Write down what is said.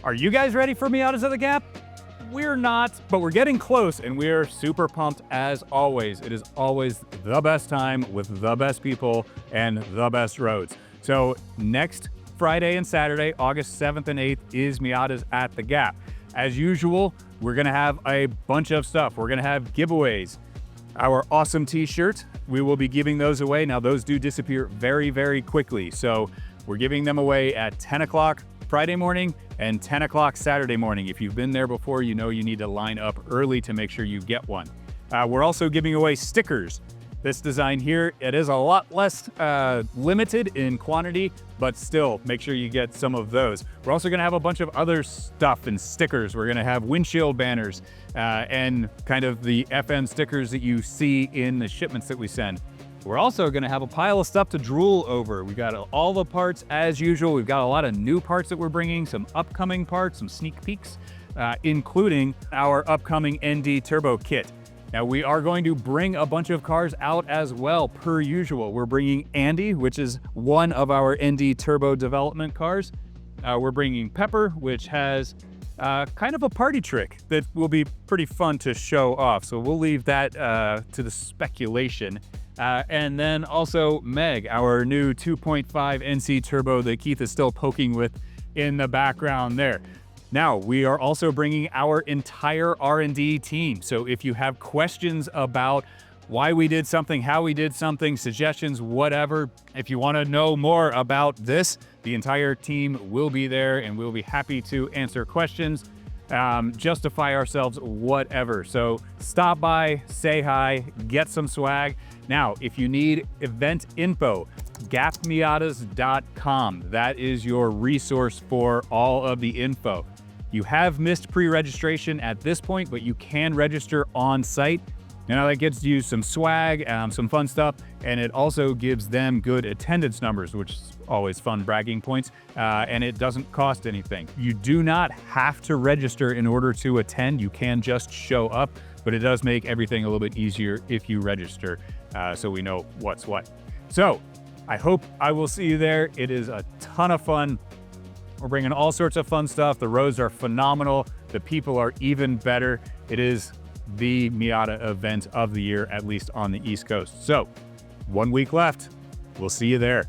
Are you guys ready for Miatas at the Gap? We're not, but we're getting close and we're super pumped as always. It is always the best time with the best people and the best roads. So next Friday and Saturday, August 7th and 8th is Miatas at the Gap. As usual, we're gonna have a bunch of stuff. We're gonna have giveaways. Our awesome t-shirts, we will be giving those away. Now those do disappear very, very quickly. So we're giving them away at 10 o'clock Friday morning and 10 o'clock Saturday morning. If you've been there before, you know you need to line up early to make sure you get one. We're also giving away stickers. This design here, it is a lot less limited in quantity, but still make sure you get some of those. We're also gonna have a bunch of other stuff and stickers. We're gonna have windshield banners and kind of the FN stickers that you see in the shipments that we send. We're also gonna have a pile of stuff to drool over. We've got all the parts as usual. We've got a lot of new parts that we're bringing, some upcoming parts, some sneak peeks, including our upcoming ND Turbo kit. Now we are going to bring a bunch of cars out as well, per usual. We're bringing Andy, which is one of our ND Turbo development cars. We're bringing Pepper, which has kind of a party trick that will be pretty fun to show off. So we'll leave that to the speculation. And then also Meg, our new 2.5 NC Turbo that Keith is still poking with in the background there. Now, we are also bringing our entire R&D team. So if you have questions about why we did something, how we did something, suggestions, whatever, if you want to know more about this, the entire team will be there and we'll be happy to answer questions, justify ourselves, whatever. So stop by, say hi, get some swag. Now, if you need event info, gapmiatas.com. That is your resource for all of the info. You have missed pre-registration at this point, but you can register on site. Now that gets you some swag, some fun stuff, and it also gives them good attendance numbers, which is always fun bragging points, and it doesn't cost anything. You do not have to register in order to attend. You can just show up, but it does make everything a little bit easier if you register, so we know what's what. So I hope I will see you there. It is a ton of fun. We're bringing all sorts of fun stuff. The roads are phenomenal. The people are even better. It is the Miata event of the year, at least on the East Coast. So 1 week left. We'll see you there.